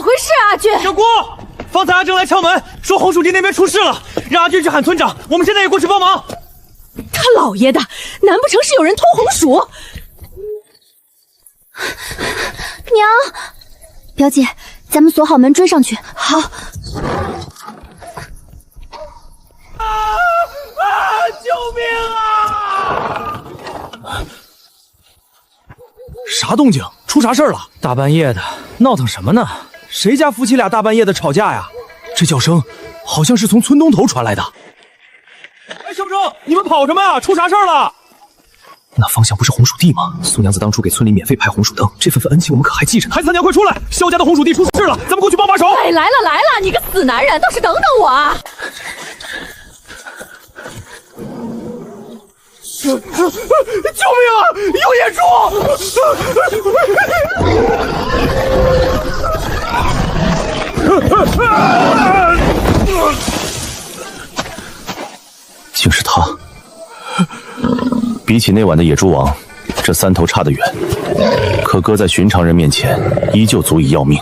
咋回事啊，阿俊？小姑，方才阿正来敲门，说红薯地那边出事了，让阿俊去喊村长。我们现在也过去帮忙。他老爷的，难不成是有人偷红薯？娘，表姐，咱们锁好门追上去。好。救命啊！啥动静？出啥事了？大半夜的，闹腾什么呢？谁家夫妻俩大半夜的吵架呀？这叫声好像是从村东头传来的。哎，小郑，你们跑什么呀？出啥事了？那方向不是红薯地吗？苏娘子当初给村里免费派红薯灯，这份恩情我们可还记着呢。孩子娘，快出来！萧家的红薯地出事了，咱们过去帮把手。哎，来了！你个死男人，倒是等等我啊！救命啊！有野猪！竟是他！比起那晚的野猪王，这三头差得远，可搁在寻常人面前，依旧足以要命。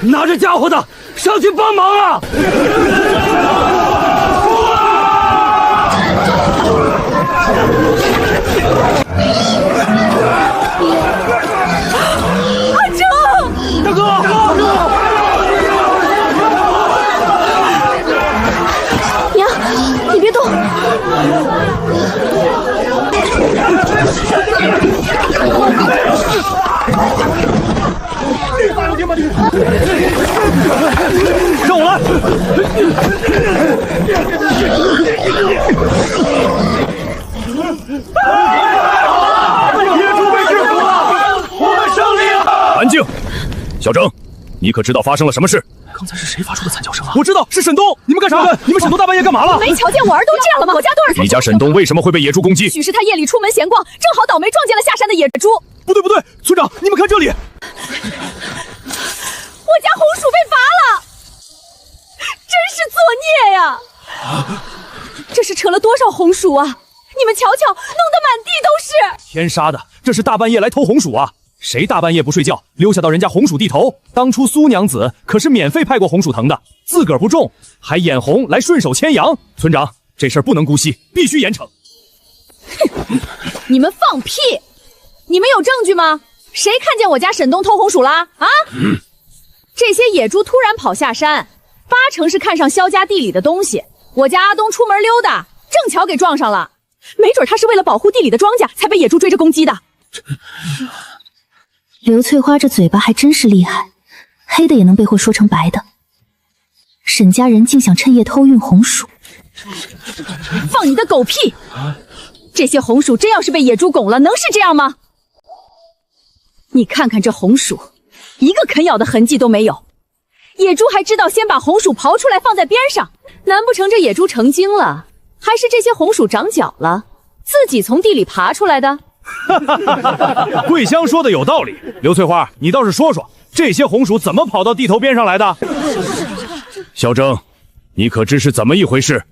拿着家伙的上去帮忙啊！阿正，大哥，娘，你别动。让我来！野猪被制服了，我们胜利了！安静，小郑，你可知道发生了什么事？刚才是谁发出的惨叫声啊？我知道，是沈东。你们干啥？你们沈东大半夜干嘛了？没瞧见我儿都这样了吗？我家多少才？你家沈东为什么会被野猪攻击？许是他夜里出门闲逛，正好倒霉撞见了下山的野猪。不对，村长，你们看这里，我家红薯被罚了，真是作孽呀！这是扯了多少红薯啊？你们瞧瞧，弄得满地都是！天杀的，这是大半夜来偷红薯啊！谁大半夜不睡觉，溜下到人家红薯地头？当初苏娘子可是免费派过红薯藤的，自个儿不种，还眼红来顺手牵羊。村长，这事儿不能姑息，必须严惩。哼，你们放屁！你们有证据吗？谁看见我家沈东偷红薯啦？啊？这些野猪突然跑下山，8成是看上萧家地里的东西。我家阿东出门溜达，正巧给撞上了。没准他是为了保护地里的庄稼，才被野猪追着攻击的。刘翠花这嘴巴还真是厉害，黑的也能被货说成白的。沈家人竟想趁夜偷运红薯，放你的狗屁！这些红薯真要是被野猪拱了，能是这样吗？你看看这红薯，一个啃咬的痕迹都没有。野猪还知道先把红薯刨出来放在边上，难不成这野猪成精了？还是这些红薯长脚了，自己从地里爬出来的？桂香说的有道理，刘翠花，你倒是说说，这些红薯怎么跑到地头边上来的？小郑，你可知是怎么一回事？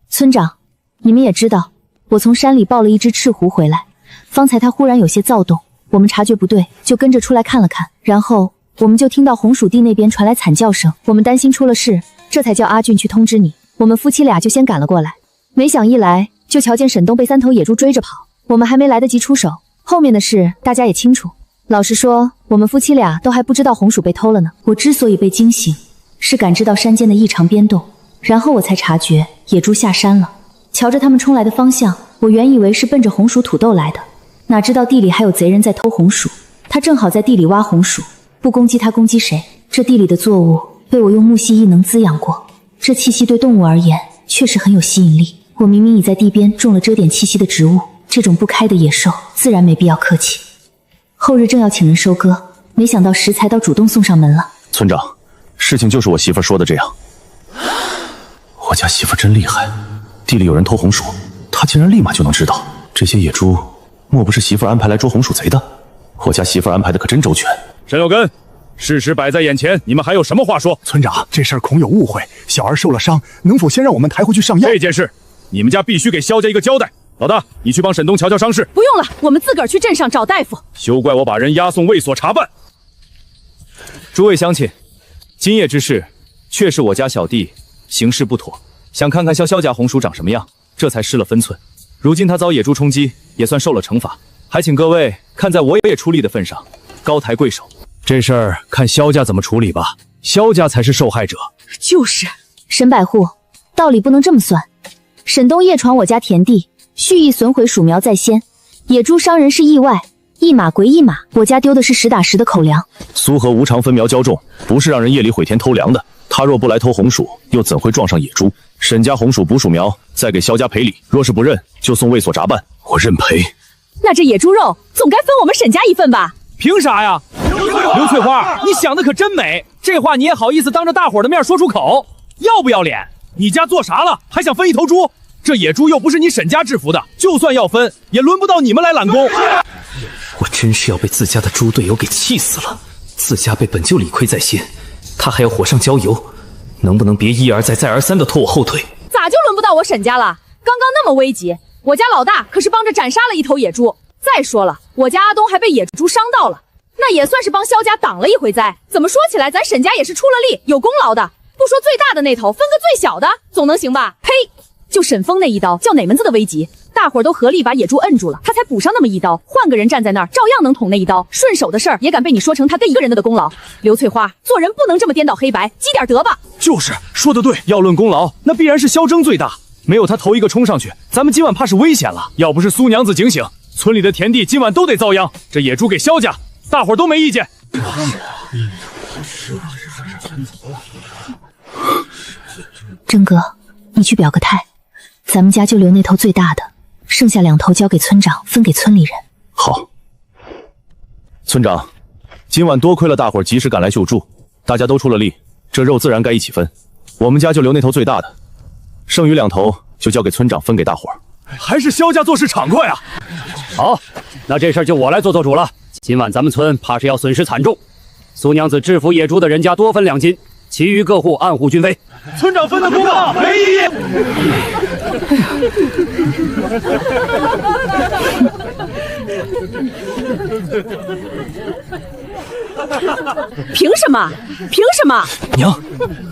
村长，你们也知道，我从山里抱了一只赤狐回来，方才它忽然有些躁动，我们察觉不对，就跟着出来看了看，然后我们就听到红薯地那边传来惨叫声，我们担心出了事，这才叫阿俊去通知你。我们夫妻俩就先赶了过来，没想一来就瞧见沈东被3头野猪追着跑，我们还没来得及出手，后面的事大家也清楚。老实说，我们夫妻俩都还不知道红薯被偷了呢。我之所以被惊醒，是感知到山间的异常变动，然后我才察觉野猪下山了。瞧着他们冲来的方向，我原以为是奔着红薯土豆来的，哪知道地里还有贼人在偷红薯。他正好在地里挖红薯，不攻击他攻击谁？这地里的作物被我用木犀异能滋养过，这气息对动物而言确实很有吸引力。我明明已在地边种了遮点气息的植物，这种不开的野兽自然没必要客气。后日正要请人收割，没想到食材倒主动送上门了。村长，事情就是我媳妇说的这样。我家媳妇真厉害，地里有人偷红薯，她竟然立马就能知道。这些野猪，莫不是媳妇安排来捉红薯贼的？我家媳妇安排的可真周全。沈有根，事实摆在眼前，你们还有什么话说？村长，这事儿恐有误会，小儿受了伤，能否先让我们抬回去上药？这件事，你们家必须给萧家一个交代。老大，你去帮沈东瞧瞧伤势。不用了，我们自个儿去镇上找大夫。休怪我把人押送卫所查办。诸位乡亲，今夜之事，确是我家小弟行事不妥，想看看萧家红薯长什么样，这才失了分寸。如今他遭野猪冲击，也算受了惩罚，还请各位看在我也出力的份上，高抬贵手。这事儿看萧家怎么处理吧，萧家才是受害者。就是，沈百户，道理不能这么算。沈东夜闯我家田地，蓄意损毁薯苗在先，野猪伤人是意外，一码归一码，我家丢的是实打实的口粮。苏和无偿分苗交种，不是让人夜里毁田偷粮的。他若不来偷红薯，又怎会撞上野猪？沈家红薯补薯苗，再给萧家赔礼。若是不认，就送卫所查办。我认赔。那这野猪肉总该分我们沈家一份吧？凭啥呀？刘翠花，你想的可真美，这话你也好意思当着大伙的面说出口？要不要脸？你家做啥了？还想分一头猪？这野猪又不是你沈家制服的，就算要分，也轮不到你们来揽功。我真是要被自家的猪队友给气死了！自家辈本就理亏在先，他还要火上浇油，能不能别一而再再而三的拖我后腿？咋就轮不到我沈家了？刚刚那么危急，我家老大可是帮着斩杀了一头野猪。再说了，我家阿东还被野猪伤到了，那也算是帮萧家挡了一回灾。怎么说起来，咱沈家也是出了力，有功劳的。不说最大的那头，分个最小的，总能行吧？呸！就沈峰那一刀，叫哪门子的危急？大伙儿都合力把野猪摁住了，他才补上那么一刀。换个人站在那儿，照样能捅那一刀。顺手的事儿也敢被你说成他跟一个人的功劳？刘翠花，做人不能这么颠倒黑白，积点德吧。就是说得对，要论功劳，那必然是萧征最大。没有他头一个冲上去，咱们今晚怕是危险了。要不是苏娘子警醒，村里的田地今晚都得遭殃。这野猪给萧家，大伙儿都没意见。征哥，你去表个态，咱们家就留那头最大的，剩下2头交给村长，分给村里人。好，村长，今晚多亏了大伙儿及时赶来救助，大家都出了力，这肉自然该一起分。我们家就留那头最大的，剩余2头就交给村长分给大伙儿。还是萧家做事畅快啊！好，那这事儿就我来做主了。今晚咱们村怕是要损失惨重，苏娘子制服野猪的人家多分2斤，其余各户按户均分。村长分的公道，没异议。凭什么？凭什么？娘，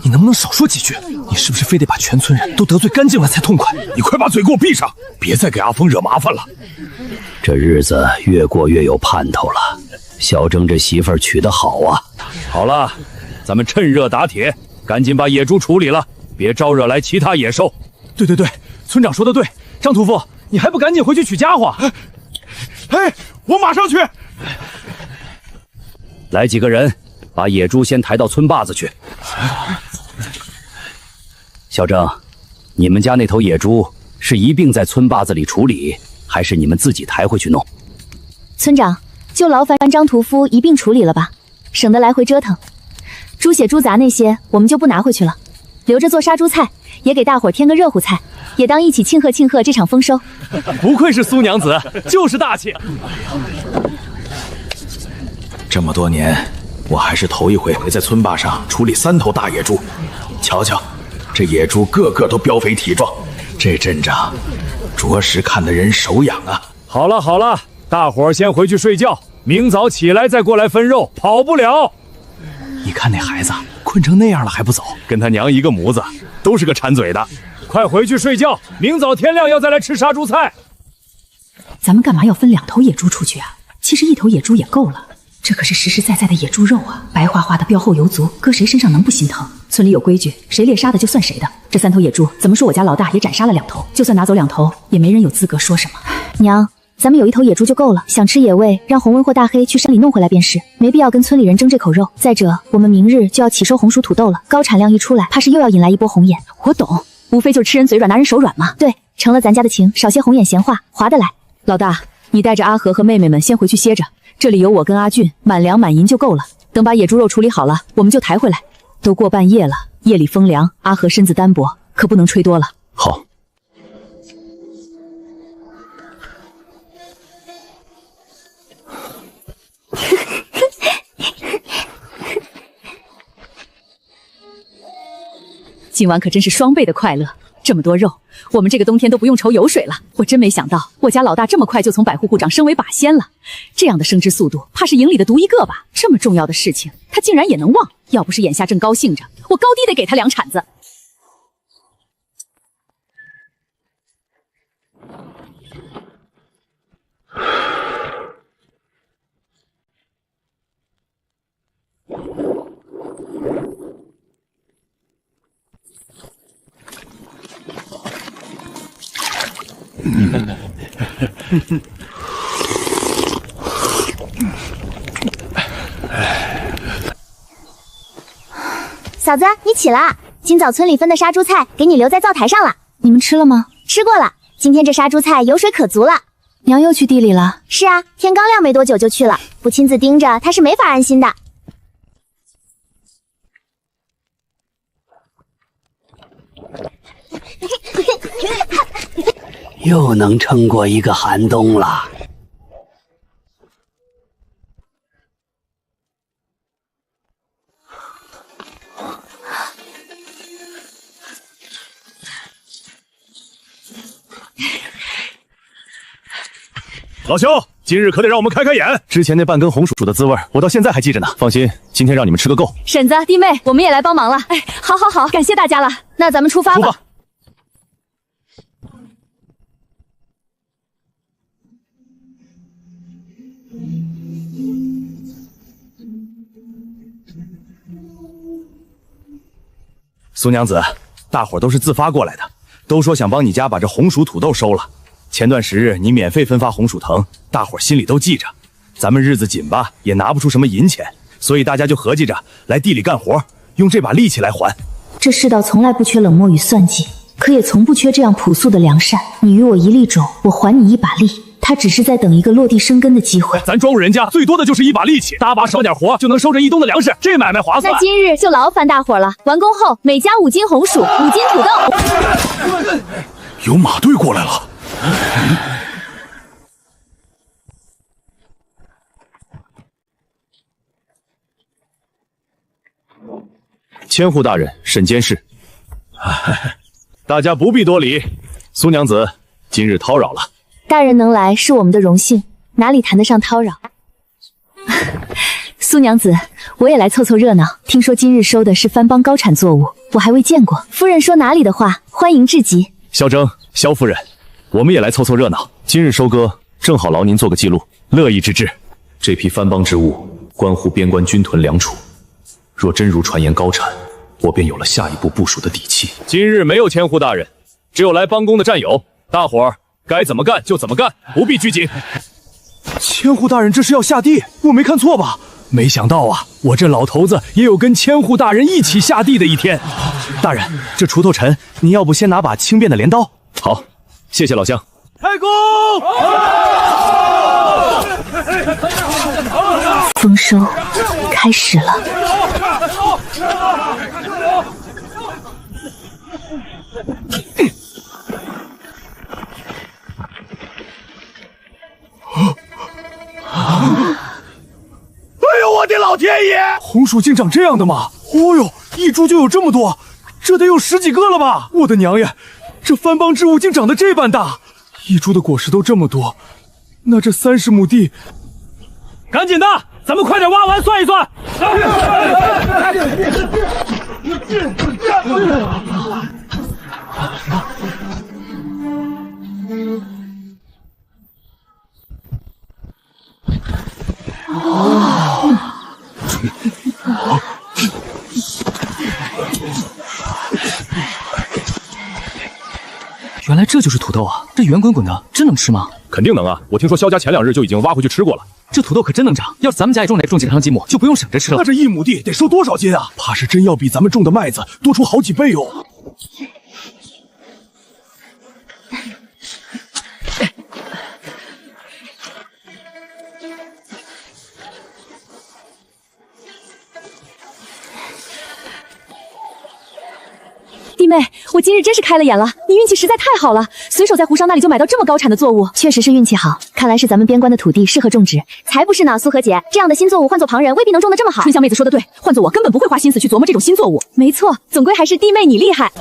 你能不能少说几句？你是不是非得把全村人都得罪干净了才痛快？你快把嘴给我闭上，别再给阿峰惹麻烦了。这日子越过越有盼头了，小征这媳妇儿娶得好啊！好了，咱们趁热打铁，赶紧把野猪处理了，别招惹来其他野兽。对对对，村长说的对。张屠夫，你还不赶紧回去取家伙？哎，我马上去。来几个人，把野猪先抬到村坝子去。小征，你们家那头野猪是一并在村坝子里处理，还是你们自己抬回去弄？村长，就劳烦张屠夫一并处理了吧，省得来回折腾。猪血猪杂那些我们就不拿回去了，留着做杀猪菜，也给大伙添个热乎菜，也当一起庆贺庆贺这场丰收。不愧是苏娘子，就是大气。这么多年，我还是头一回在村坝上处理3头大野猪。瞧瞧，这野猪个个都膘肥体壮，这阵仗着实看得人手痒啊！好了好了，大伙儿先回去睡觉，明早起来再过来分肉，跑不了。你看那孩子困成那样了还不走，跟他娘一个模子，都是个馋嘴的。快回去睡觉，明早天亮要再来吃杀猪菜。咱们干嘛要分2头野猪出去啊？其实1头野猪也够了。这可是实实在在的野猪肉啊，白花花的，膘厚油足，搁谁身上能不心疼？村里有规矩，谁猎杀的就算谁的。这3头野猪，怎么说我家老大也斩杀了2头，就算拿走2头，也没人有资格说什么。娘，咱们有1头野猪就够了，想吃野味，让洪文或大黑去山里弄回来便是，没必要跟村里人争这口肉。再者，我们明日就要起收红薯土豆了，高产量一出来，怕是又要引来一波红眼。我懂，无非就是吃人嘴软，拿人手软嘛。对，成了咱家的情，少些红眼闲话，划得来。老大，你带着阿和和妹妹们先回去歇着。这里有我跟阿俊，满粮满银就够了。等把野猪肉处理好了，我们就抬回来。都过半夜了，夜里风凉，阿和身子单薄，可不能吹多了。好。今晚可真是双倍的快乐，这么多肉，我们这个冬天都不用愁油水了。我真没想到，我家老大这么快就从百户户长升为把仙了，这样的升职速度，怕是营里的独一个吧？这么重要的事情，他竟然也能忘。要不是眼下正高兴着，我高低得给他2铲子。嫂子，你起了，今早村里分的杀猪菜给你留在灶台上了。你们吃了吗？吃过了，今天这杀猪菜油水可足了。娘又去地里了？是啊，天刚亮没多久就去了，不亲自盯着她是没法安心的。又能撑过一个寒冬了。老兄，今日可得让我们开开眼。之前那半根红薯的滋味，我到现在还记着呢。放心，今天让你们吃个够。婶子、弟妹，我们也来帮忙了。哎，好好好，感谢大家了。那咱们出发吧。出发。苏娘子，大伙都是自发过来的，都说想帮你家把这红薯土豆收了。前段时日你免费分发红薯藤，大伙心里都记着。咱们日子紧吧，也拿不出什么银钱，所以大家就合计着来地里干活，用这把力气来还。这世道从来不缺冷漠与算计，可也从不缺这样朴素的良善。你与我一粒种，我还你一把力。他只是在等一个落地生根的机会。咱庄主人家最多的就是一把力气，搭把少点活就能收这1冬的粮食，这买卖划算。那今日就劳烦大伙了。完工后每家5斤红薯，5斤土豆。有马队过来了。千户大人，审监事。大家不必多礼。苏娘子，今日叨扰了。大人能来是我们的荣幸，哪里谈得上叨扰？苏娘子，我也来凑凑热闹。听说今日收的是番邦高产作物，我还未见过。夫人说哪里的话，欢迎至极。萧征，萧夫人，我们也来凑凑热闹。今日收割，正好劳您做个记录，乐意之至。这批番邦之物，关乎边关军屯粮储，若真如传言高产，我便有了下一步部署的底气。今日没有千户大人，只有来帮工的战友，大伙儿该怎么干就怎么干，不必拘谨。千户大人这是要下地，我没看错吧？没想到啊，我这老头子也有跟千户大人一起下地的一天。大人，这锄头沉，您要不先拿把轻便的镰刀？好，谢谢老乡。开工！丰收开始了。哎呦我的老天爷！红薯竟长这样的吗？哦呦，一株就有这么多，这得有10几个了吧！我的娘呀，这番邦之物竟长得这般大，一株的果实都这么多，那这30亩地，赶紧的，咱们快点挖完算一算。原来这就是土豆啊！这圆滚滚的，真能吃吗？肯定能啊！我听说萧家前2日就已经挖回去吃过了。这土豆可真能长，要是咱们家也种几场积木，就不用省着吃了。那这1亩地得收多少斤啊？怕是真要比咱们种的麦子多出好几倍哦。弟妹，我今日真是开了眼了，你运气实在太好了，随手在胡商那里就买到这么高产的作物。确实是运气好，看来是咱们边关的土地适合种植。才不是呢，苏荷姐，这样的新作物换做旁人未必能种得这么好。春香妹子说的对，换做我根本不会花心思去琢磨这种新作物。没错，总归还是弟妹你厉害。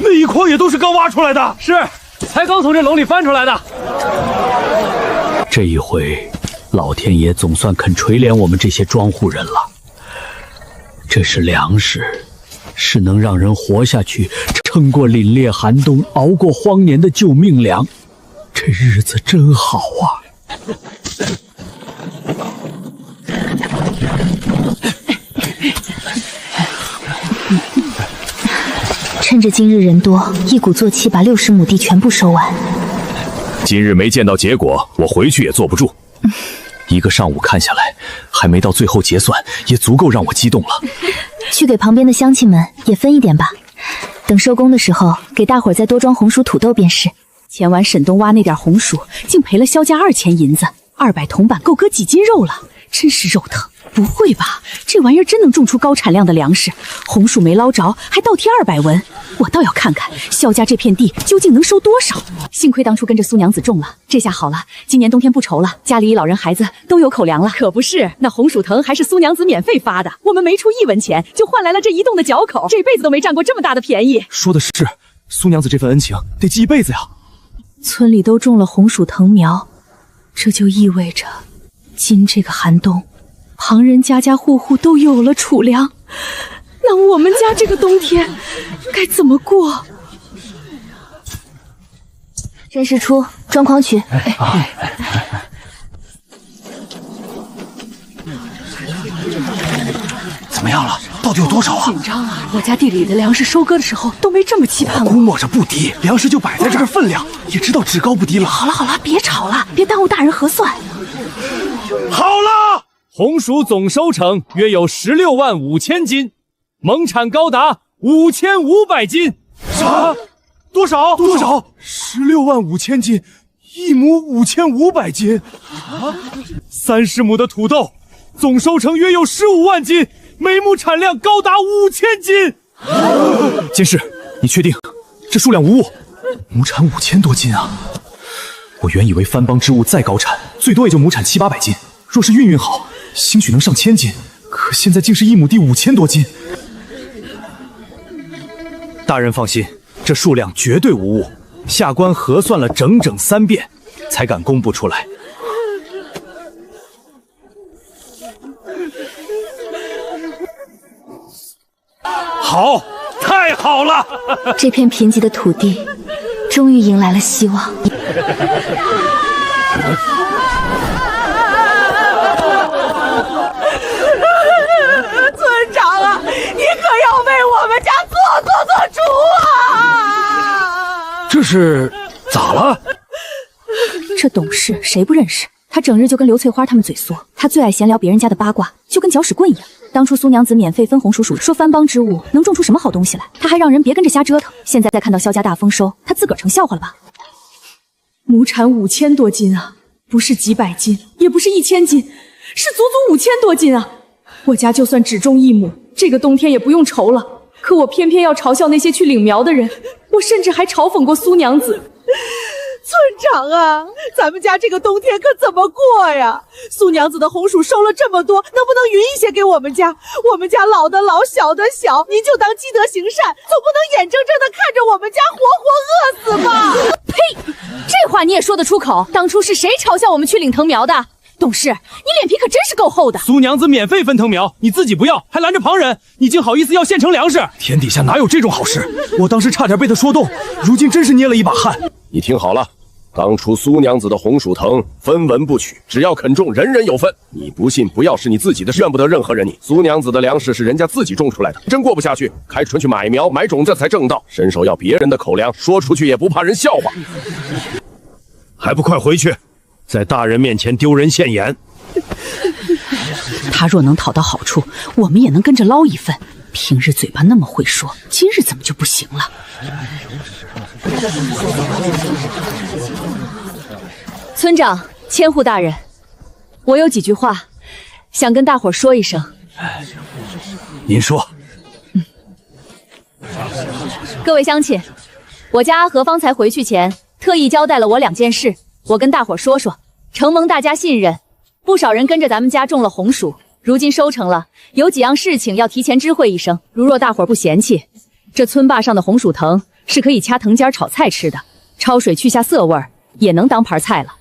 那一筐也都是刚挖出来的，是，才刚从这笼里翻出来的。这一回，老天爷总算肯垂怜我们这些庄户人了。这是粮食，是能让人活下去、撑过凛冽寒冬、熬过荒年的救命粮。这日子真好啊！趁着今日人多，一鼓作气把60亩地全部收完。今日没见到结果，我回去也坐不住。一个上午看下来，还没到最后结算，也足够让我激动了。去给旁边的乡亲们也分一点吧，等收工的时候给大伙儿再多装红薯土豆便是。前晚沈东挖那点红薯，竟赔了萧家2000银子，200铜板够割几斤肉了，真是肉疼。不会吧，这玩意儿真能种出高产量的粮食？红薯没捞着，还倒贴200文，我倒要看看萧家这片地究竟能收多少。幸亏当初跟着苏娘子种了，这下好了，今年冬天不愁了，家里老人孩子都有口粮了。可不是，那红薯藤还是苏娘子免费发的，我们没出1文钱，就换来了这一栋的脚口，这辈子都没占过这么大的便宜。说的是，苏娘子这份恩情得记一辈子呀。村里都种了红薯藤苗，这就意味着今这个寒冬，旁人家家户户都有了储粮，那我们家这个冬天该怎么过？甄师出，装筐去。怎么样了？到底有多少啊？紧张啊！我家地里的粮食收割的时候都没这么期盼过。估摸着不低，粮食就摆在这儿，分量也知道只高不低了。好了好了，别吵了，别耽误大人核算。好了，红薯总收成约有16万5千斤，亩产高达5500斤。啥？多少？16万5千斤，1亩5500斤。30亩的土豆，总收成约有15万斤，每亩产量高达5000斤。监事，你确定这数量无误？亩产5000多斤啊！我原以为番邦之物再高产，最多也就亩产700-800斤，若是运好，兴许能上1000斤。可现在竟是1亩地5000多斤。大人放心，这数量绝对无误，下官核算了整整3遍，才敢公布出来。好，太好了！这片贫瘠的土地终于迎来了希望。村长啊，你可要为我们家做主啊！这是咋了？这董事谁不认识？他整日就跟刘翠花他们嘴嗦，他最爱闲聊别人家的八卦，就跟搅屎棍一样。当初苏娘子免费分红薯薯，说番邦之物能种出什么好东西来，他还让人别跟着瞎折腾。现在再看到萧家大丰收，他自个儿成笑话了吧？亩产5000多斤啊，不是几百斤，也不是1000斤，是足足5000多斤啊！我家就算只种1亩，这个冬天也不用愁了。可我偏偏要嘲笑那些去领苗的人，我甚至还嘲讽过苏娘子。村长啊，咱们家这个冬天可怎么过呀？苏娘子的红薯收了这么多，能不能匀一些给我们家？我们家老的老，小的小，您就当积德行善，总不能眼睁睁的看着我们家活活饿死吧？呸！这话你也说得出口？当初是谁嘲笑我们去领藤苗的？董事，你脸皮可真是够厚的。苏娘子免费分藤苗，你自己不要，还拦着旁人，你竟好意思要现成粮食？天底下哪有这种好事？我当时差点被他说动，如今真是捏了一把汗。你听好了，当初苏娘子的红薯藤分文不取，只要肯种，人人有份。你不信，不要是你自己的事，怨不得任何人。你苏娘子的粮食是人家自己种出来的，真过不下去，开春去买苗买种子才正道。伸手要别人的口粮，说出去也不怕人笑话。还不快回去，在大人面前丢人现眼。他若能讨到好处，我们也能跟着捞一份。平日嘴巴那么会说，今日怎么就不行了？村长，千户大人，我有几句话想跟大伙说一声。您说。各位乡亲，我家阿和方才回去前特意交代了我2件事，我跟大伙说说。承蒙大家信任，不少人跟着咱们家种了红薯，如今收成了，有几样事情要提前知会一声。如若大伙不嫌弃，这村坝上的红薯藤是可以掐藤尖炒菜吃的，焯水去下涩味儿，也能当盘菜了。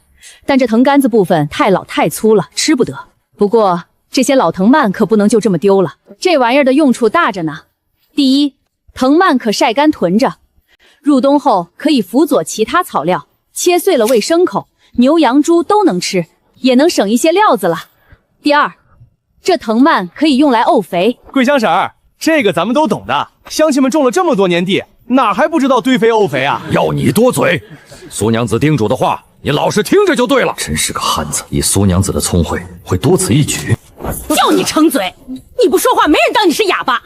但这藤杆子部分太老太粗了，吃不得。不过这些老藤蔓可不能就这么丢了，这玩意儿的用处大着呢。第一，藤蔓可晒干囤着，入冬后可以辅佐其他草料，切碎了喂牲口，牛羊猪都能吃，也能省一些料子了。第二，这藤蔓可以用来沤肥。桂香婶儿，这个咱们都懂的，乡亲们种了这么多年地，哪还不知道堆肥沤肥啊？要你多嘴，苏娘子叮嘱的话，你老实听着就对了。真是个汉子，以苏娘子的聪慧，会多此一举。叫你撑嘴，你不说话，没人当你是哑巴。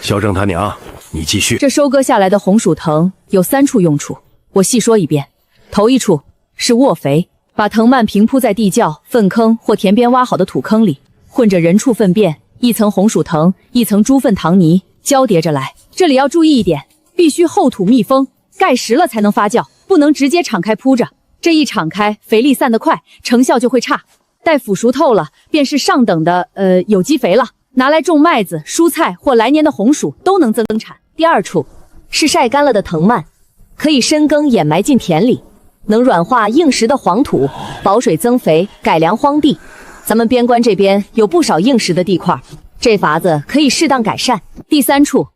萧正他娘，你继续。这收割下来的红薯藤有3处用处，我细说一遍。头一处是沃肥，把藤蔓平铺在地窖、粪坑或田边挖好的土坑里，混着人畜粪便，一层红薯藤，一层猪粪糖泥，交叠着来。这里要注意一点，必须厚土密封，盖实了才能发酵，不能直接敞开铺着。这一敞开，肥力散得快，成效就会差。待腐熟透了，便是上等的有机肥了，拿来种麦子、蔬菜或来年的红薯都能增产。第二处是晒干了的藤蔓，可以深耕掩埋进田里，能软化硬实的黄土，保水增肥，改良荒地。咱们边关这边有不少硬实的地块，这法子可以适当改善。第三处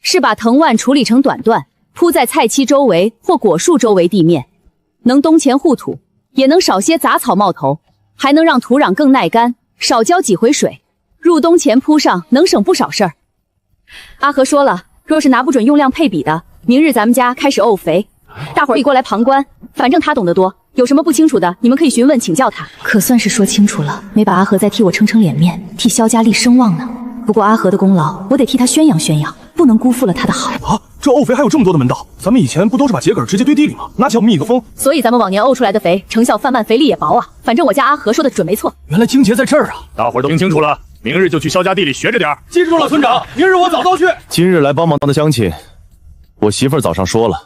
是把藤蔓处理成短段，铺在菜畦周围或果树周围地面，能冬前护土，也能少些杂草冒头，还能让土壤更耐干，少浇几回水。入冬前铺上，能省不少事儿。阿和说了，若是拿不准用量配比的，明日咱们家开始沤肥，大伙儿可以过来旁观，反正他懂得多，有什么不清楚的，你们可以询问请教他。可算是说清楚了，没把阿和再替我撑撑脸面，替萧家立声望呢。不过阿和的功劳，我得替他宣扬宣扬，不能辜负了他的好。啊，这沤肥还有这么多的门道，咱们以前不都是把秸秆直接堆地里吗？拿脚密个封。所以咱们往年沤出来的肥，成效泛慢，肥力也薄啊。反正我家阿和说的准没错。原来精节在这儿啊！大伙儿都听清楚了，明日就去萧家地里学着点。记住了，村长，明日我早到去。今日来帮忙的乡亲，我媳妇儿早上说了，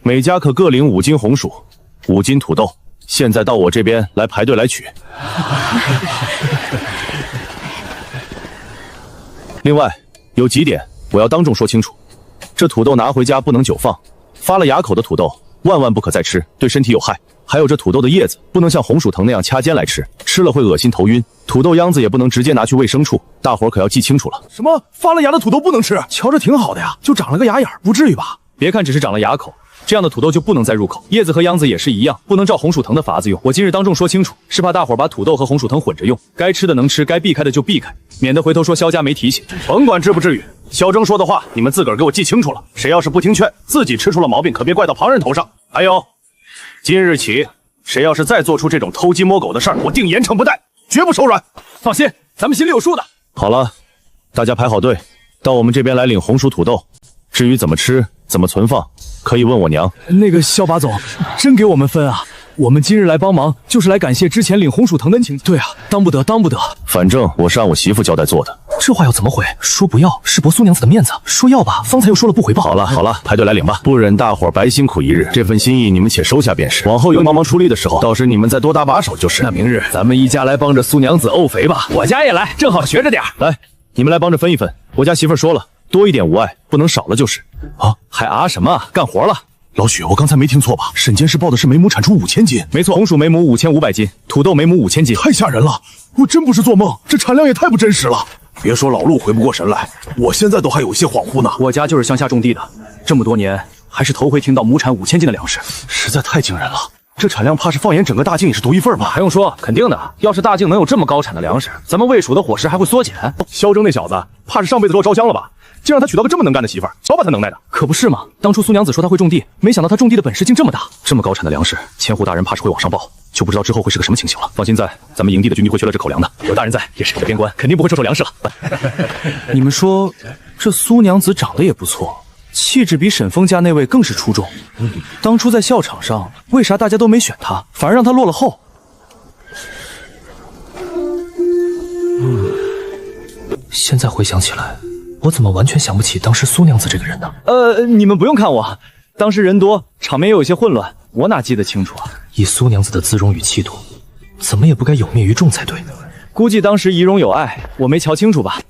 每家可各领5斤红薯，5斤土豆，现在到我这边来排队来取。另外有几点我要当众说清楚，这土豆拿回家不能久放，发了芽口的土豆万万不可再吃，对身体有害。还有这土豆的叶子不能像红薯藤那样掐尖来吃，吃了会恶心头晕。土豆秧子也不能直接拿去喂牲畜，大伙儿可要记清楚了。什么发了芽的土豆不能吃？瞧着挺好的呀，就长了个芽眼，不至于吧？别看只是长了芽口，这样的土豆就不能再入口。叶子和秧子也是一样，不能照红薯藤的法子用。我今日当众说清楚，是怕大伙儿把土豆和红薯藤混着用，该吃的能吃，该避开的就避开，免得回头说萧家没提醒。甭管至不至于，萧征说的话你们自个儿给我记清楚了。谁要是不听劝，自己吃出了毛病，可别怪到旁人头上。还有，今日起，谁要是再做出这种偷鸡摸狗的事儿，我定严惩不贷，绝不手软。放心，咱们心里有数的。好了，大家排好队，到我们这边来领红薯土豆。至于怎么吃、怎么存放，可以问我娘。那个萧把总，真给我们分啊！我们今日来帮忙，就是来感谢之前领红薯藤的恩情。对啊，当不得，当不得。反正我是按我媳妇交代做的。这话要怎么回？说不要是驳苏娘子的面子，说要吧，方才又说了不回报。好了好了，排队来领吧，不忍大伙儿白辛苦一日，这份心意你们且收下便是。往后有帮忙出力的时候，到时你们再多搭把手就是。那明日咱们一家来帮着苏娘子沤肥吧。我家也来，正好学着点。来，你们来帮着分一分。我家媳妇说了，多一点无碍，不能少了就是。啊，还啊什么？干活了。老许，我刚才没听错吧？沈监事报的是每亩产出5000斤。没错，红薯每亩5500斤，土豆每亩5000斤。太吓人了，我真不是做梦，这产量也太不真实了。别说老陆回不过神来，我现在都还有一些恍惚呢。我家就是乡下种地的，这么多年还是头回听到亩产5000斤的粮食，实在太惊人了。这产量怕是放眼整个大境也是独一份吧？还用说，肯定的。要是大境能有这么高产的粮食，咱们魏蜀的伙食还会缩减。萧征那小子，怕是上辈子做烧香了吧？竟让他娶到个这么能干的媳妇儿，瞧把他能耐的。可不是嘛，当初苏娘子说他会种地，没想到他种地的本事竟这么大。这么高产的粮食，千户大人怕是会往上报，就不知道之后会是个什么情形了。放心，咱们营地的军队会缺了这口粮的，有大人在，也是这个边关肯定不会出手粮食了。你们说，这苏娘子长得也不错，气质比沈峰家那位更是出众。当初在校场上，为啥大家都没选他，反而让他落了后？现在回想起来，我怎么完全想不起当时苏娘子这个人呢？你们不用看我，当时人多，场面又有些混乱，我哪记得清楚啊？以苏娘子的姿容与气度，怎么也不该有灭于众才对。估计当时仪容有碍，我没瞧清楚吧？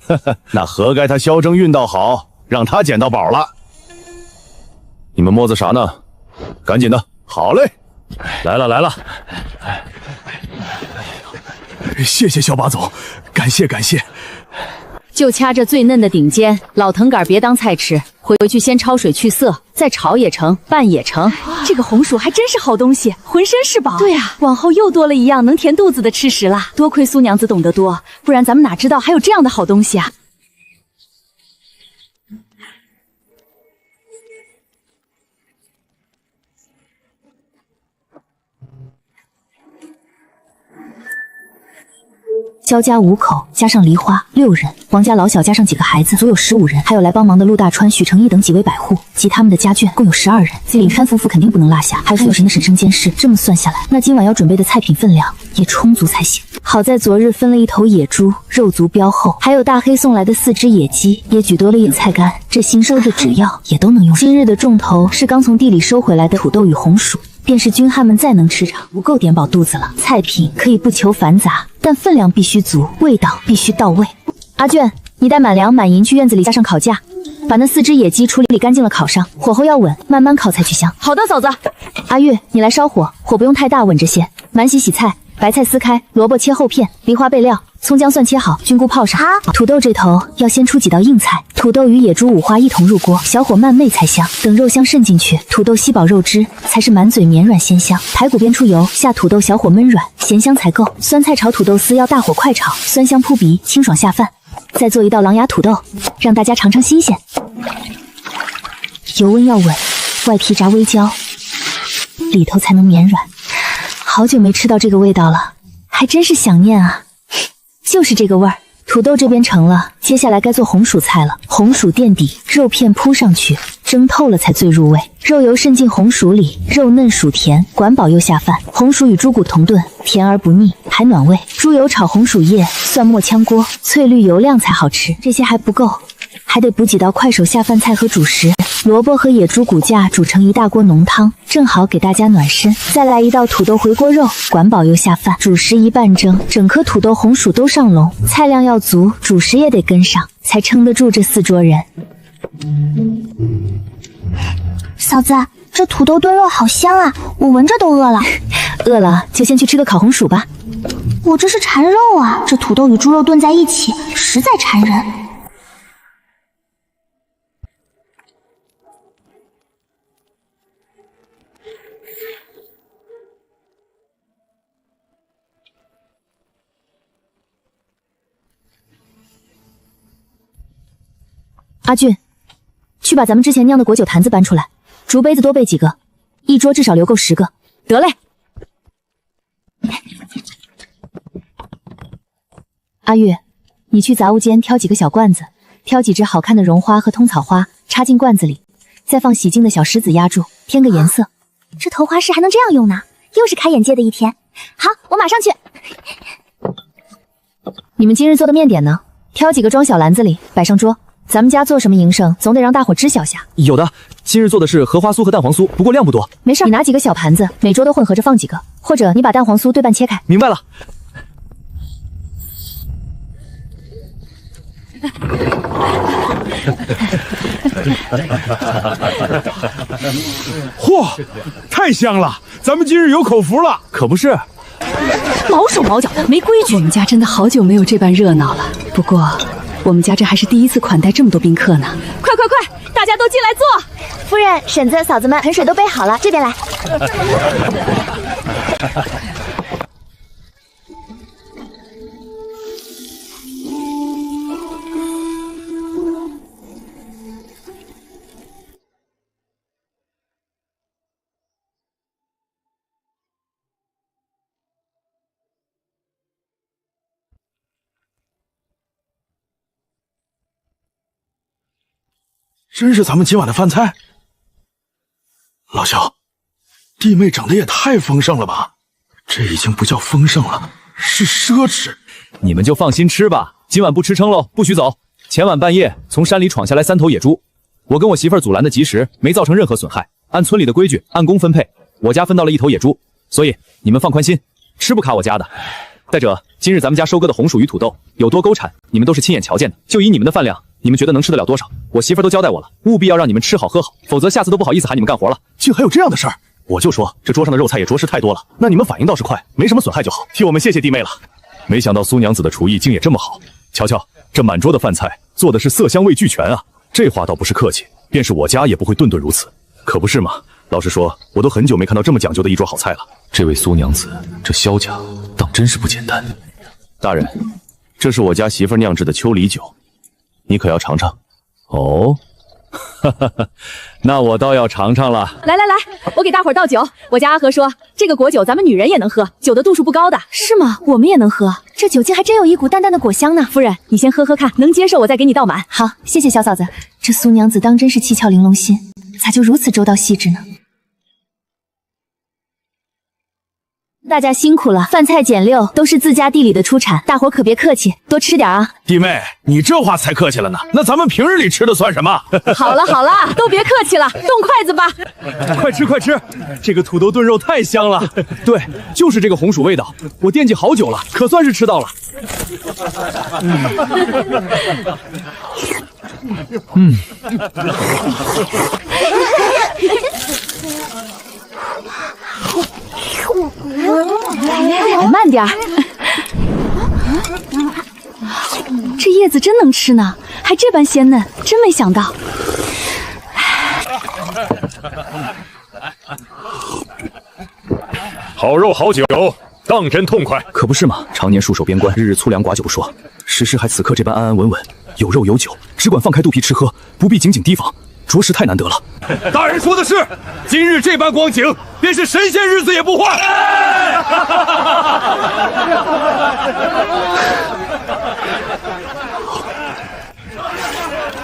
那活该他萧征运道好，让他捡到宝了。你们摸着啥呢？赶紧的！好嘞，来了来了。谢谢小把总，感谢感谢。就掐这最嫩的顶尖，老藤杆别当菜吃，回去先焯水去色，再炒也成，拌也成。这个红薯还真是好东西，浑身是宝。对啊，往后又多了一样能填肚子的吃食啦。多亏苏娘子懂得多，不然咱们哪知道还有这样的好东西啊！萧家5口加上梨花6人，王家老小加上几个孩子，足有15人，还有来帮忙的陆大川、许成义等几位百户及他们的家眷，共有12人。李川夫妇肯定不能落下，还有有神的婶婶监视。这么算下来，那今晚要准备的菜品分量也充足才行。好在昨日分了1头野猪，肉足膘厚，还有大黑送来的4只野鸡，也举多了野菜干，这新收的只要也都能用。今日的重头是刚从地里收回来的土豆与红薯。便是军汉们再能吃上，足够点饱肚子了。菜品可以不求繁杂，但分量必须足，味道必须到位。阿卷，你带满粮满银去院子里加上烤架，把那4只野鸡处理干净了烤上，火候要稳，慢慢烤才去香。好的，嫂子。阿月，你来烧火，火不用太大，稳着些。满洗洗菜，白菜撕开，萝卜切厚片，梨花备料。葱姜蒜切好，菌菇泡上。土豆这头要先出几道硬菜，土豆与野猪五花一同入锅，小火慢煨才香。等肉香渗进去，土豆吸饱肉汁，才是满嘴绵软鲜香。排骨煸出油，下土豆，小火焖软，咸香才够。酸菜炒土豆丝要大火快炒，酸香扑鼻，清爽下饭。再做一道狼牙土豆，让大家尝尝新鲜。油温要稳，外皮炸微焦，里头才能绵软。好久没吃到这个味道了，还真是想念啊。就是这个味儿，土豆这边成了，接下来该做红薯菜了。红薯垫底，肉片铺上去，蒸透了才最入味。肉油渗进红薯里，肉嫩薯甜，管饱又下饭。红薯与猪骨同炖，甜而不腻，还暖胃。猪油炒红薯叶，蒜末炝锅，翠绿油亮才好吃。这些还不够，还得补几道快手下饭菜和主食。萝卜和野猪骨架煮成一大锅浓汤，正好给大家暖身。再来一道土豆回锅肉，管饱又下饭。主食一半蒸，整颗土豆、红薯都上笼，菜量要足，主食也得跟上，才撑得住这4桌人。嫂子，这土豆炖肉好香啊，我闻着都饿了。饿了就先去吃个烤红薯吧。我这是馋肉啊，这土豆与猪肉炖在一起，实在馋人。阿俊，去把咱们之前酿的果酒坛子搬出来，竹杯子多备几个，一桌至少留够10个。得嘞。阿月，你去杂物间挑几个小罐子，挑几只好看的绒花和通草花，插进罐子里，再放洗净的小石子压住，添个颜色。这头花式还能这样用呢，又是开眼界的一天。好，我马上去。你们今日做的面点呢？挑几个装小篮子里，摆上桌。咱们家做什么营生，总得让大伙知晓下。有的，今日做的是荷花酥和蛋黄酥，不过量不多。没事，你拿几个小盘子，每桌都混合着放几个，或者你把蛋黄酥对半切开。明白了。嚯，太香了！咱们今日有口福了。可不是，毛手毛脚的，没规矩。我们家真的好久没有这般热闹了。不过，我们家这还是第一次款待这么多宾客呢。快快快，大家都进来坐。夫人、婶子、嫂子们，盆水都备好了，这边来。真是咱们今晚的饭菜？老肖，弟妹长得也太丰盛了吧？这已经不叫丰盛了，是奢侈。你们就放心吃吧，今晚不吃撑喽，不许走。前晚半夜从山里闯下来3头野猪，我跟我媳妇儿阻拦的及时，没造成任何损害。按村里的规矩，按工分配，我家分到了1头野猪，所以你们放宽心，吃不卡我家的。再者，今日咱们家收割的红薯与土豆有多沟产，你们都是亲眼瞧见的。就以你们的饭量，你们觉得能吃得了多少？我媳妇儿都交代我了，务必要让你们吃好喝好，否则下次都不好意思喊你们干活了。竟还有这样的事儿！我就说这桌上的肉菜也着实太多了。那你们反应倒是快，没什么损害就好，替我们谢谢弟妹了。没想到苏娘子的厨艺竟也这么好，瞧瞧这满桌的饭菜，做的是色香味俱全啊！这话倒不是客气，便是我家也不会顿顿如此，可不是吗？老实说，我都很久没看到这么讲究的一桌好菜了。这位苏娘子，这萧家当真是不简单。大人，这是我家媳妇酿制的秋梨酒，你可要尝尝？哦，哈哈哈，那我倒要尝尝了。来来来，我给大伙儿倒酒。我家阿和说，这个果酒咱们女人也能喝，酒的度数不高的。是吗？我们也能喝，这酒精还真有一股淡淡的果香呢。夫人，你先喝喝看，能接受我再给你倒满。好，谢谢小嫂子。这苏娘子当真是七窍玲珑心，咋就如此周到细致呢？大家辛苦了，饭菜简六，都是自家地里的出产，大伙可别客气，多吃点啊。弟妹，你这话才客气了呢，那咱们平日里吃的算什么？好了好了，都别客气了，动筷子吧。快吃快吃，这个土豆炖肉太香了。对，就是这个红薯味道，我惦记好久了，可算是吃到了。慢点儿，这叶子真能吃呢，还这般鲜嫩，真没想到。好肉好酒，当真痛快。可不是嘛，常年戍守边关，日日粗粮寡酒不说，时时还此刻这般安安稳稳，有肉有酒，只管放开肚皮吃喝，不必紧紧提防，着实太难得了。大人说的是，今日这般光景，便是神仙日子也不换。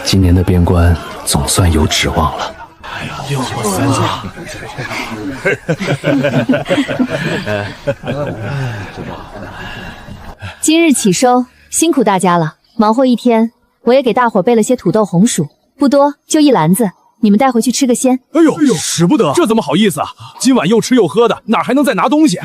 今年的边关总算有指望了。又过3天。今日起收，辛苦大家了。忙活一天，我也给大伙备了些土豆红薯，不多，就1篮子。你们带回去吃个鲜。哎呦，使不得，这怎么好意思啊？今晚又吃又喝的，哪还能再拿东西？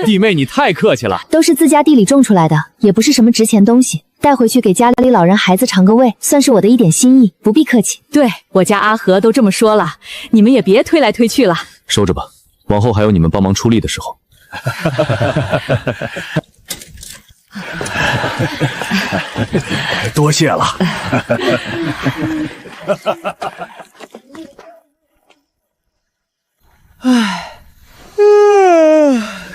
弟妹，你太客气了。都是自家地里种出来的，也不是什么值钱东西，带回去给家里老人孩子尝个味，算是我的一点心意，不必客气。对，我家阿和都这么说了，你们也别推来推去了。收着吧，往后还有你们帮忙出力的时候。多谢了。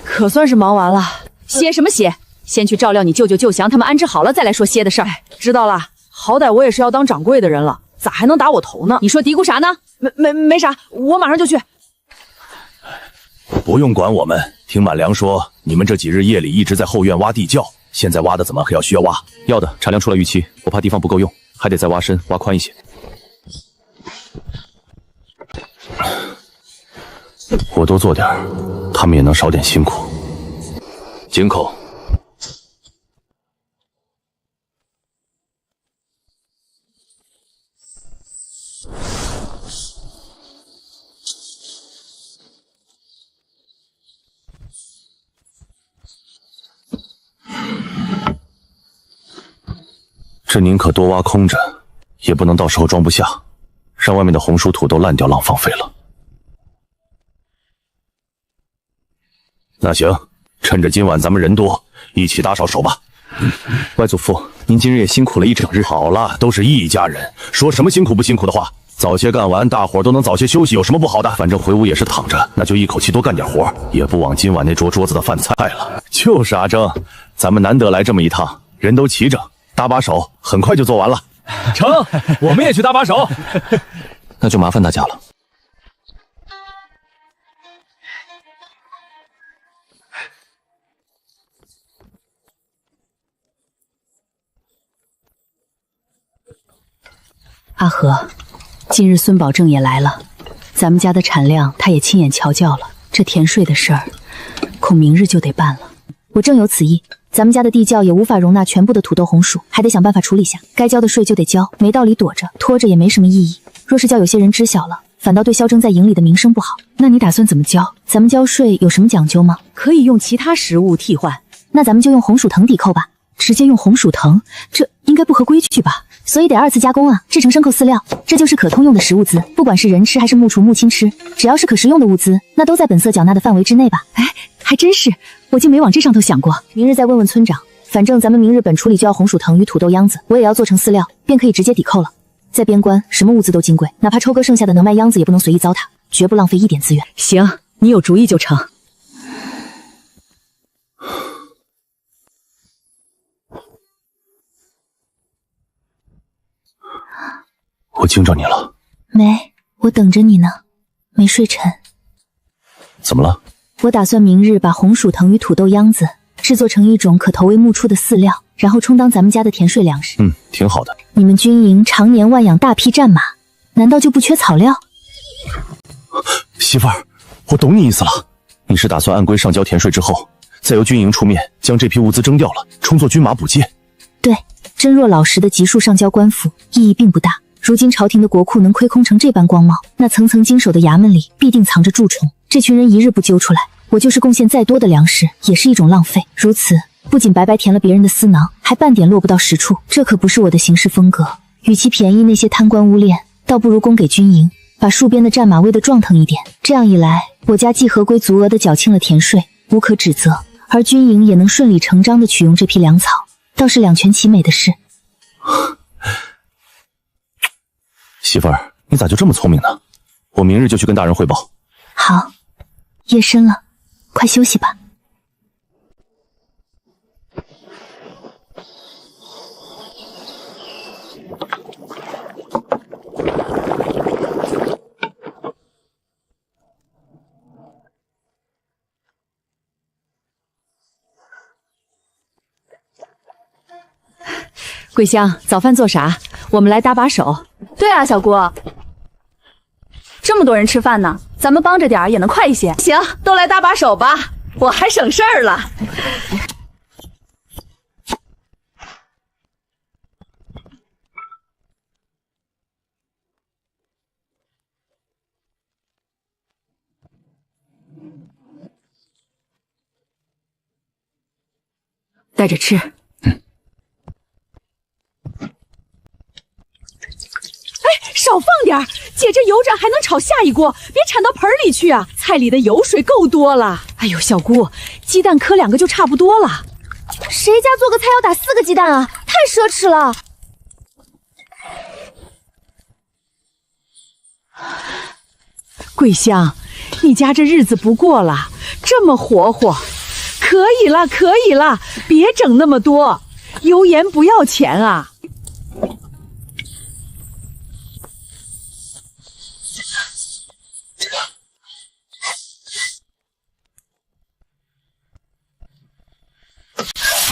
可算是忙完了。歇什么歇？先去照料你舅舅舅祥他们安置好了再来说歇的事儿。知道了，好歹我也是要当掌柜的人了，咋还能打我头呢？你说嘀咕啥呢？没啥，我马上就去。不用管我们，听满良说，你们这几日夜里一直在后院挖地窖，现在挖的怎么还要需要挖？要的，产量出了预期，我怕地方不够用，还得再挖深挖宽一些。我多做点，他们也能少点辛苦。井口，这宁可多挖空着，也不能到时候装不下，让外面的红薯土豆烂掉浪放废了。那行，趁着今晚咱们人多，一起打扫手吧。外祖父，您今日也辛苦了一整日。好了，都是一家人，说什么辛苦不辛苦的话？早些干完，大伙儿都能早些休息，有什么不好的？反正回屋也是躺着，那就一口气多干点活，也不枉今晚那桌子的饭菜了。就是阿正，咱们难得来这么一趟，人都齐整，搭把手，很快就做完了。成，我们也去搭把手。那就麻烦大家了。阿和，今日孙保正也来了，咱们家的产量他也亲眼瞧教了。这田税的事儿，恐明日就得办了。我正有此意，咱们家的地窖也无法容纳全部的土豆红薯，还得想办法处理下。该交的税就得交，没道理躲着拖着也没什么意义。若是叫有些人知晓了，反倒对萧征在营里的名声不好。那你打算怎么交？咱们交税有什么讲究吗？可以用其他食物替换。那咱们就用红薯藤抵扣吧。直接用红薯藤，这应该不合规矩吧？所以得2次加工啊，制成牲口饲料，这就是可通用的食物资。不管是人吃还是木厨木亲吃，只要是可食用的物资，那都在本色缴纳的范围之内吧？哎，还真是，我竟没往这上头想过。明日再问问村长，反正咱们明日本处理就要红薯藤与土豆秧子，我也要做成饲料，便可以直接抵扣了。在边关，什么物资都金贵，哪怕抽割剩下的能卖秧子，也不能随意糟蹋，绝不浪费一点资源。行，你有主意就成。我惊着你了。没，我等着你呢，没睡沉。怎么了？我打算明日把红薯藤与土豆秧子制作成一种可投喂牧畜的饲料，然后充当咱们家的田税粮食。挺好的。你们军营常年万养大批战马，难道就不缺草料？媳妇儿，我懂你意思了。你是打算按规上交田税之后，再由军营出面将这批物资征调了，充作军马补给。对，真若老实的急速上交官府，意义并不大。如今朝廷的国库能亏空成这般光貌，那层层经手的衙门里必定藏着蛀虫。这群人一日不揪出来，我就是贡献再多的粮食，也是一种浪费。如此不仅白白填了别人的私囊，还半点落不到实处，这可不是我的行事风格。与其便宜那些贪官污吏，倒不如供给军营，把戍边的战马喂得壮腾一点。这样一来，我家既合规足额地缴清了田税，无可指责，而军营也能顺理成章地取用这批粮草，倒是两全其美的事。媳妇儿，你咋就这么聪明呢？我明日就去跟大人汇报。好，夜深了，快休息吧。桂香，早饭做啥？我们来搭把手。对啊，小姑，这么多人吃饭呢，咱们帮着点也能快一些。行，都来搭把手吧，我还省事儿了。带着吃。少放点儿，姐这油炸还能炒下一锅，别铲到盆里去啊！菜里的油水够多了。哎呦，小姑，鸡蛋磕2个就差不多了。谁家做个菜要打4个鸡蛋啊？太奢侈了。桂香，你家这日子不过了，这么活活，可以了，可以了，别整那么多，油盐不要钱啊。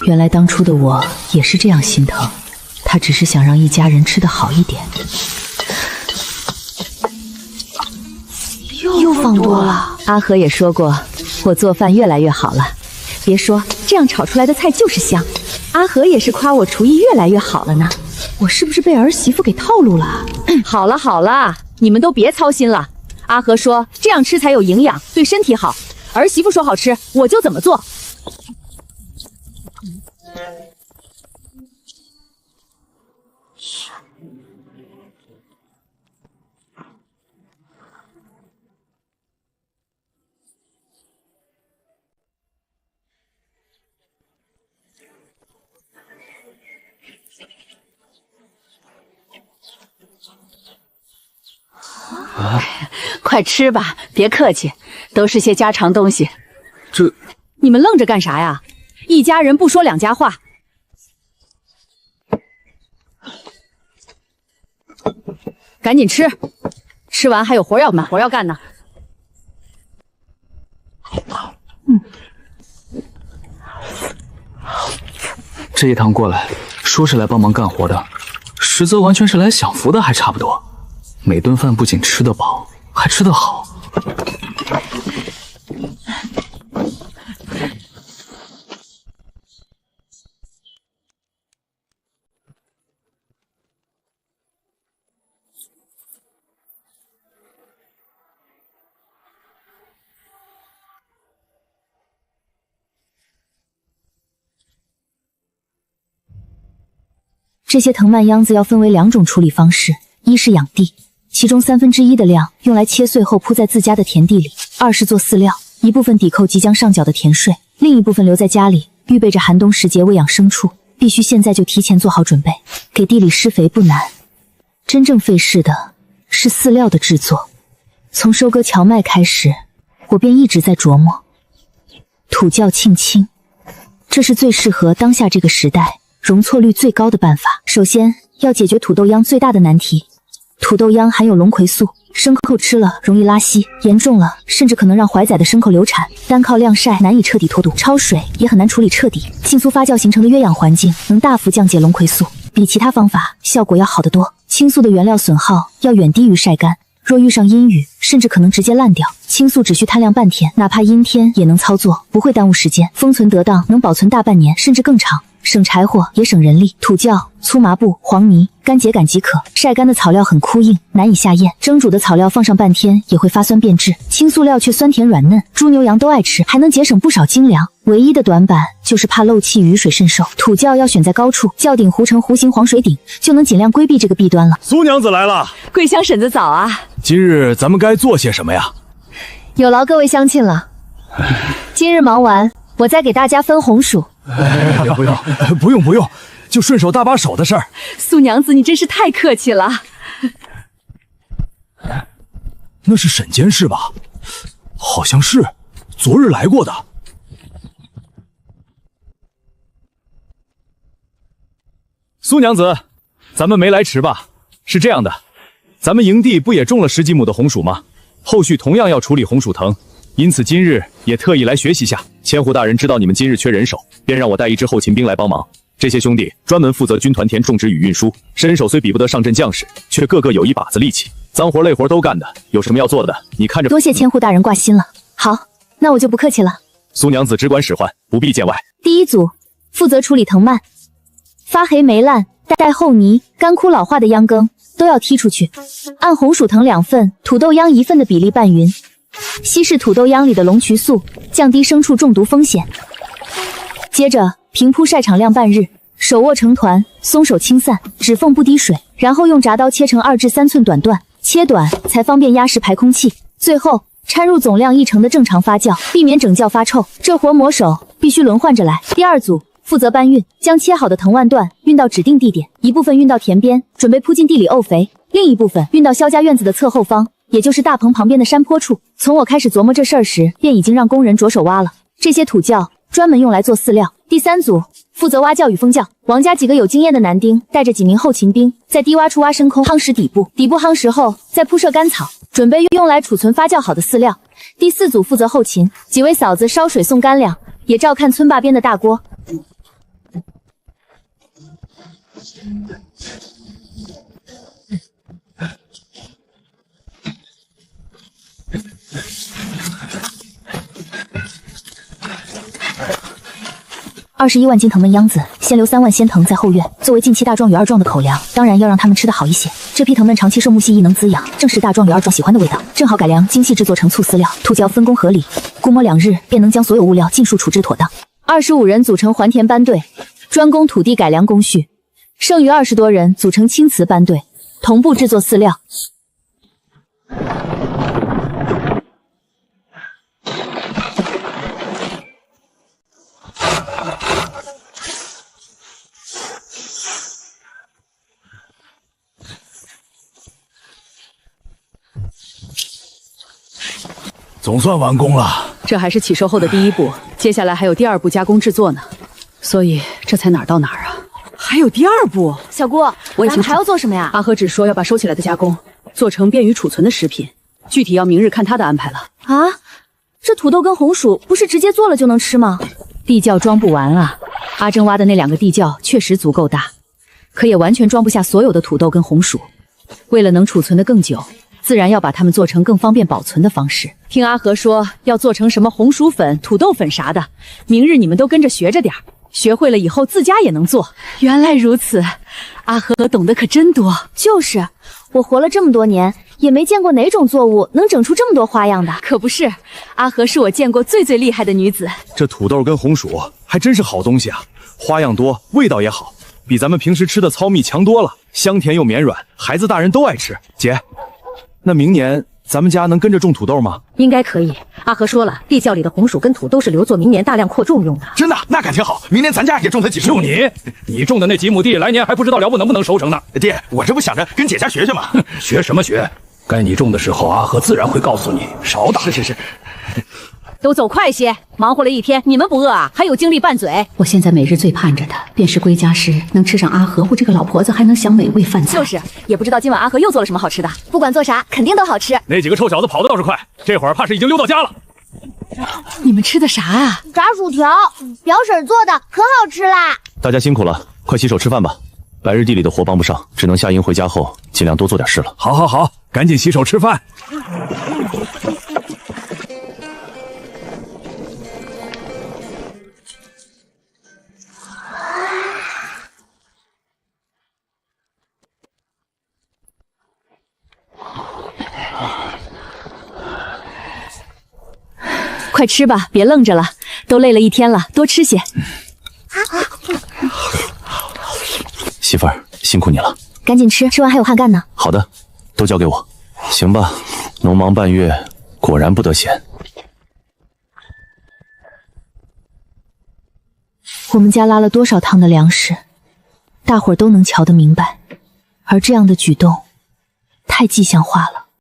原来当初的我也是这样心疼，他只是想让一家人吃得好一点。又放多了。阿和也说过，我做饭越来越好了。别说，这样炒出来的菜就是香。阿和也是夸我厨艺越来越好了呢。我是不是被儿媳妇给套路了？好了好了，你们都别操心了。阿和说这样吃才有营养，对身体好。儿媳妇说好吃，我就怎么做。快吃吧，别客气，都是些家常东西。这，你们愣着干啥呀？一家人不说两家话。赶紧吃，吃完还有活要干呢。这一趟过来，说是来帮忙干活的，实则完全是来享福的，还差不多。每顿饭不仅吃得饱，还吃得好。这些藤蔓秧子要分为2种处理方式，一是养地，其中1/3的量用来切碎后铺在自家的田地里；二是做饲料，一部分抵扣即将上缴的田税，另一部分留在家里，预备着寒冬时节喂养牲畜。必须现在就提前做好准备。给地里施肥不难，真正费事的是饲料的制作。从收割荞麦开始，我便一直在琢磨土窖庆青，这是最适合当下这个时代容错率最高的办法。首先要解决土豆秧最大的难题，土豆秧含有龙葵素，牲口吃了容易拉稀，严重了甚至可能让怀崽的牲口流产。单靠晾晒难以彻底脱毒，焯水也很难处理彻底。浸酥发酵形成的约氧环境能大幅降解龙葵素，比其他方法效果要好得多。青素的原料损耗要远低于晒干，若遇上阴雨，甚至可能直接烂掉。青素只需摊晾半天，哪怕阴天也能操作，不会耽误时间。封存得当，能保存大半年甚至更长，省柴火也省人力。土窖、粗麻布、黄泥、干秸秆即可。晒干的草料很枯硬，难以下咽；蒸煮的草料放上半天也会发酸变质。青素料却酸甜软嫩，猪牛羊都爱吃，还能节省不少精粮。唯一的短板就是怕漏气，雨水渗受。土窖要选在高处，窖顶糊成弧形黄水顶，就能尽量规避这个弊端了。苏娘子来了，桂香婶子早啊！今日咱们该做些什么呀？有劳各位乡亲了。今日忙完，我再给大家分红薯。不用，就顺手搭把手的事儿。苏娘子，你真是太客气了。那是沈监事吧？好像是，昨日来过的。苏娘子，咱们没来迟吧？是这样的，咱们营地不也种了10几亩的红薯吗？后续同样要处理红薯藤，因此今日也特意来学习下。千户大人知道你们今日缺人手，便让我带一支后勤兵来帮忙。这些兄弟专门负责军团田种植与运输，身手虽比不得上阵将士，却个个有一把子力气，脏活累活都干的。有什么要做的，你看着。多谢千户大人挂心了。好，那我就不客气了。苏娘子只管使唤，不必见外。第一组负责处理藤蔓，发黑霉烂、带厚泥、干枯老化的秧根都要剔出去，按红薯藤2份、土豆秧1份的比例拌匀，稀释土豆秧里的龙曲素，降低牲畜中毒风险。接着平铺晒场晾半日，手握成团，松手轻散，指缝不滴水，然后用铡刀切成2至3寸短段，切短才方便压实排空气。最后掺入总量1成的正常发酵，避免整窖发臭。这活磨手必须轮换着来。第二组负责搬运，将切好的藤蔓段运到指定地点，一部分运到田边，准备铺进地里沤肥；另一部分运到萧家院子的侧后方，也就是大棚旁边的山坡处。从我开始琢磨这事儿时，便已经让工人着手挖了。这些土窖专门用来做饲料。第三组负责挖窖与封窖，王家几个有经验的男丁带着几名后勤兵，在低洼处挖深空，夯实底部，底部夯实后再铺设干草，准备用来储存发酵好的饲料。第四组负责后勤，几位嫂子烧水送干粮，也照看村坝边的大锅。21万斤藤焖秧子，先留3万鲜藤在后院，作为近期大壮与二壮的口粮，当然要让他们吃得好一些。这批藤焖长期受木细益能滋养，正是大壮与二壮喜欢的味道，正好改良精细制作成醋饲料。土窖分工合理，估摸2日便能将所有物料尽数处置妥当。25人组成还田班队，专攻土地改良工序，剩余20多人组成青瓷班队，同步制作饲料。总算完工了。这还是起售后的第一步，接下来还有第2步加工制作呢，所以这才哪儿到哪儿啊？还有第2步？小姑，我已经还要做什么呀？阿和只说要把收起来的加工做成便于储存的食品，具体要明日看他的安排了。啊，这土豆跟红薯不是直接做了就能吃吗？地窖装不完啊，阿珍挖的那2个地窖确实足够大，可也完全装不下所有的土豆跟红薯。为了能储存的更久，自然要把它们做成更方便保存的方式。听阿和说要做成什么红薯粉、土豆粉啥的，明日你们都跟着学着点儿，学会了以后自家也能做。原来如此，阿和懂得可真多。就是，我活了这么多年，也没见过哪种作物能整出这么多花样的。可不是，阿和是我见过最厉害的女子。这土豆跟红薯还真是好东西啊，花样多，味道也好，比咱们平时吃的糙蜜强多了，香甜又绵软，孩子大人都爱吃。姐，那明年咱们家能跟着种土豆吗？应该可以。阿和说了，地窖里的红薯跟土豆是留作明年大量扩种用的。真的？那可挺好，明年咱家也种它几十亩。就你种的那几亩地，来年还不知道能不能收成呢。爹，我这不想着跟姐家学学吗？学什么学？该你种的时候，阿和自然会告诉你。少打。是。都走快些，忙活了一天，你们不饿啊？还有精力拌嘴？我现在每日最盼着的便是归家时能吃上阿和我这个老婆子还能享美味饭菜。就是，也不知道今晚阿和又做了什么好吃的。不管做啥，肯定都好吃。那几个臭小子跑得倒是快，这会儿怕是已经溜到家了。你们吃的啥啊？炸薯条，表婶做的，可好吃啦！大家辛苦了，快洗手吃饭吧。白日地里的活帮不上，只能夏英回家后尽量多做点事了。好，赶紧洗手吃饭。快吃吧，别愣着了，都累了一天了，多吃些。媳妇儿，辛苦你了。赶紧吃，吃完还有汗干呢。好的，都交给我。行吧，农忙半月，果然不得闲。我们家拉了多少趟的粮食，大伙儿都能瞧得明白，而这样的举动，太迹象化了。